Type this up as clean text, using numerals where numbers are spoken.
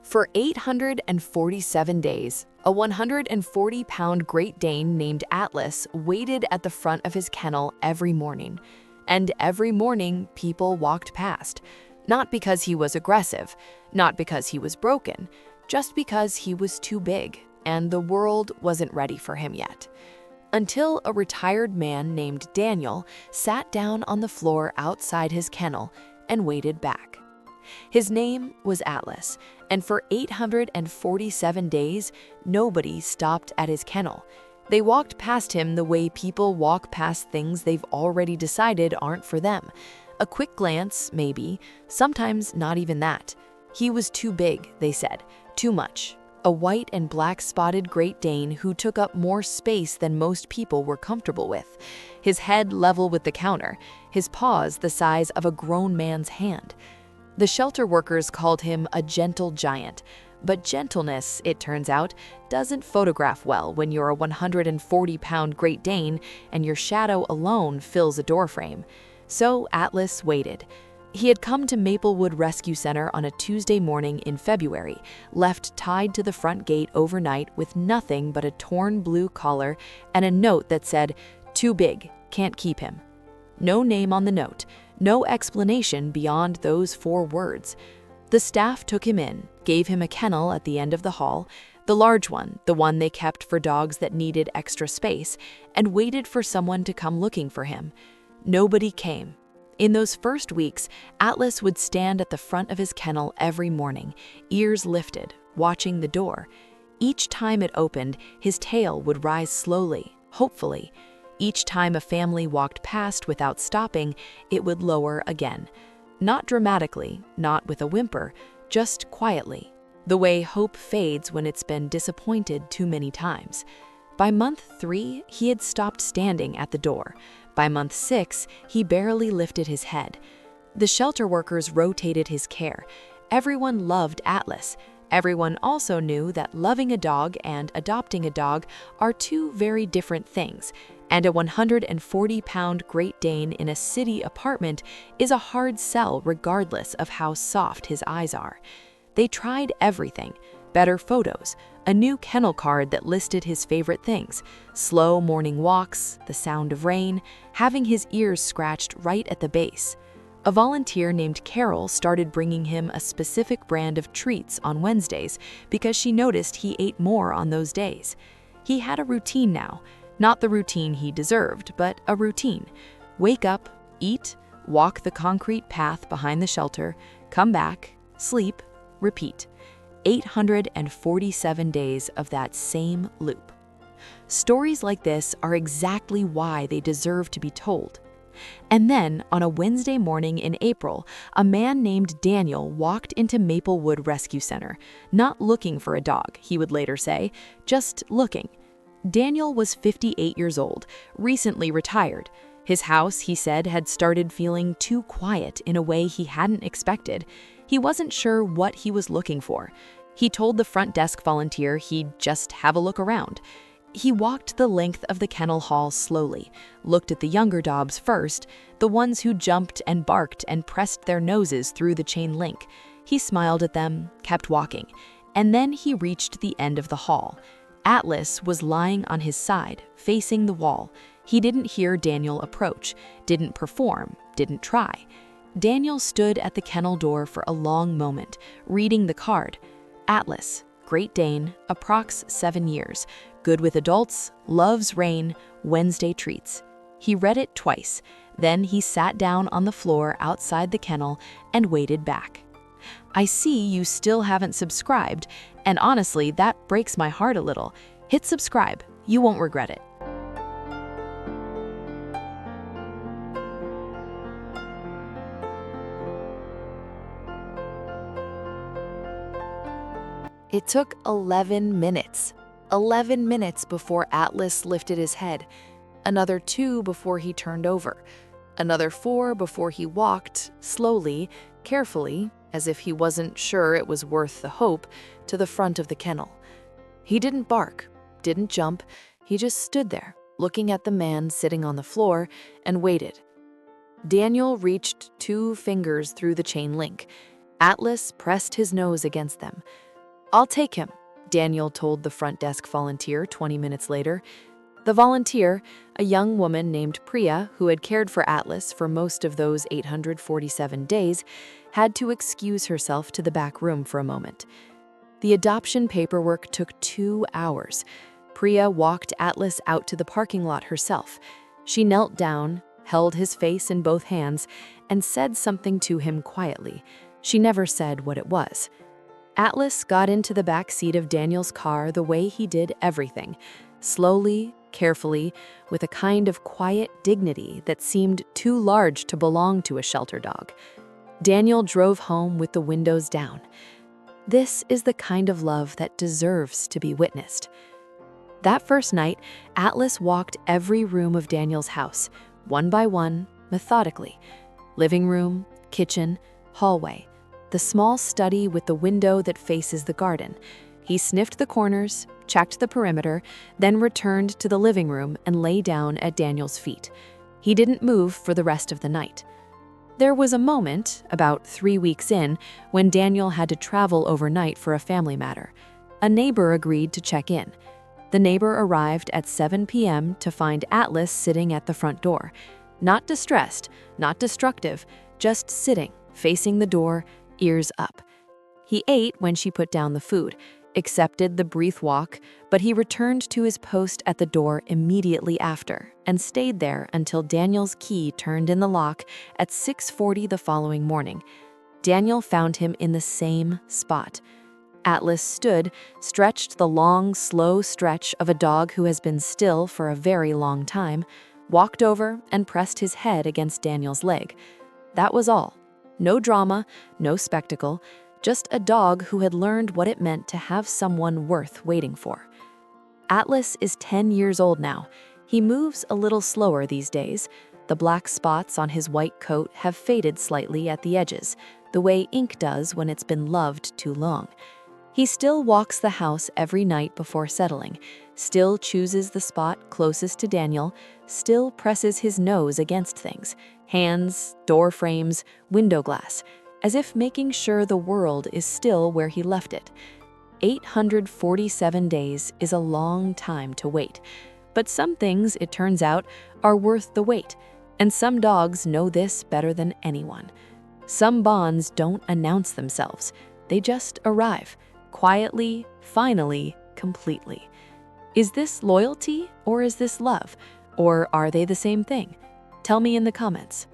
For 847 days, a 140-pound Great Dane named Atlas waited at the front of his kennel every morning. And every morning, people walked past. Not because he was aggressive, not because he was broken, just because he was too big, and the world wasn't ready for him yet. Until a retired man named Daniel sat down on the floor outside his kennel and waited back. His name was Atlas, and for 847 days, nobody stopped at his kennel. They walked past him the way people walk past things they've already decided aren't for them. A quick glance, maybe, sometimes not even that. He was too big, they said, too much. A white and black spotted Great Dane who took up more space than most people were comfortable with. His head level with the counter, his paws the size of a grown man's hand. The shelter workers called him a gentle giant, but gentleness, it turns out, doesn't photograph well when you're a 140-pound Great Dane and your shadow alone fills a doorframe. So Atlas waited. He had come to Maplewood Rescue Center on a Tuesday morning in February, left tied to the front gate overnight with nothing but a torn blue collar and a note that said, "Too big, can't keep him." No name on the note, no explanation beyond those 4 words. The staff took him in, gave him a kennel at the end of the hall, the large one, the one they kept for dogs that needed extra space, and waited for someone to come looking for him. Nobody came. In those first weeks, Atlas would stand at the front of his kennel every morning, ears lifted, watching the door. Each time it opened, his tail would rise slowly, hopefully. Each time a family walked past without stopping, it would lower again. Not dramatically, not with a whimper, just quietly, the way hope fades when it's been disappointed too many times. By month 3, he had stopped standing at the door. By month 6, he barely lifted his head. The shelter workers rotated his care. Everyone loved Atlas. Everyone also knew that loving a dog and adopting a dog are 2 very different things, and a 140-pound Great Dane in a city apartment is a hard sell regardless of how soft his eyes are. They tried everything: better photos, a new kennel card that listed his favorite things, slow morning walks, the sound of rain, having his ears scratched right at the base. A volunteer named Carol started bringing him a specific brand of treats on Wednesdays because she noticed he ate more on those days. He had a routine now, not the routine he deserved, but a routine. Wake up, eat, walk the concrete path behind the shelter, come back, sleep, repeat. 847 days of that same loop. Stories like this are exactly why they deserve to be told. And then, on a Wednesday morning in April, a man named Daniel walked into Maplewood Rescue Center, not looking for a dog, he would later say, just looking. Daniel was 58 years old, recently retired. His house, he said, had started feeling too quiet in a way he hadn't expected. He wasn't sure what he was looking for. He told the front desk volunteer he'd just have a look around. He walked the length of the kennel hall slowly, looked at the younger dogs first, the ones who jumped and barked and pressed their noses through the chain link. He smiled at them, kept walking, and then he reached the end of the hall. Atlas was lying on his side, facing the wall. He didn't hear Daniel approach, didn't perform, didn't try. Daniel stood at the kennel door for a long moment, reading the card. Atlas, Great Dane, approx 7 years, good with adults, loves rain, Wednesday treats. He read it twice, then he sat down on the floor outside the kennel and waited back. I see you still haven't subscribed, and honestly, that breaks my heart a little. Hit subscribe, you won't regret it. It took 11 minutes. 11 minutes before Atlas lifted his head. Another 2 before he turned over. Another 4 before he walked, slowly, carefully, as if he wasn't sure it was worth the hope, to the front of the kennel. He didn't bark, didn't jump, he just stood there, looking at the man sitting on the floor, and waited. Daniel reached 2 fingers through the chain link. Atlas pressed his nose against them. "I'll take him," Daniel told the front desk volunteer 20 minutes later. The volunteer, a young woman named Priya who had cared for Atlas for most of those 847 days, had to excuse herself to the back room for a moment. The adoption paperwork took 2 hours. Priya walked Atlas out to the parking lot herself. She knelt down, held his face in both hands, and said something to him quietly. She never said what it was. Atlas got into the back seat of Daniel's car the way he did everything, slowly, carefully, with a kind of quiet dignity that seemed too large to belong to a shelter dog. Daniel drove home with the windows down. This is the kind of love that deserves to be witnessed. That first night, Atlas walked every room of Daniel's house, one by one, methodically. Living room, kitchen, hallway, the small study with the window that faces the garden. He sniffed the corners, checked the perimeter, then returned to the living room and lay down at Daniel's feet. He didn't move for the rest of the night. There was a moment, about 3 weeks in, when Daniel had to travel overnight for a family matter. A neighbor agreed to check in. The neighbor arrived at 7 p.m. to find Atlas sitting at the front door. Not distressed, not destructive, just sitting, facing the door, ears up. He ate when she put down the food, accepted the brief walk, but he returned to his post at the door immediately after and stayed there until Daniel's key turned in the lock at 6:40 the following morning. Daniel found him in the same spot. Atlas stood, stretched the long, slow stretch of a dog who has been still for a very long time, walked over and pressed his head against Daniel's leg. That was all. No drama, no spectacle, just a dog who had learned what it meant to have someone worth waiting for. Atlas is 10 years old now. He moves a little slower these days. The black spots on his white coat have faded slightly at the edges, the way ink does when it's been loved too long. He still walks the house every night before settling, still chooses the spot closest to Daniel, still presses his nose against things, hands, door frames, window glass, as if making sure the world is still where he left it. 847 days is a long time to wait, but some things, it turns out, are worth the wait, and some dogs know this better than anyone. Some bonds don't announce themselves, they just arrive, quietly, finally, completely. Is this loyalty or is this love? Or are they the same thing? Tell me in the comments.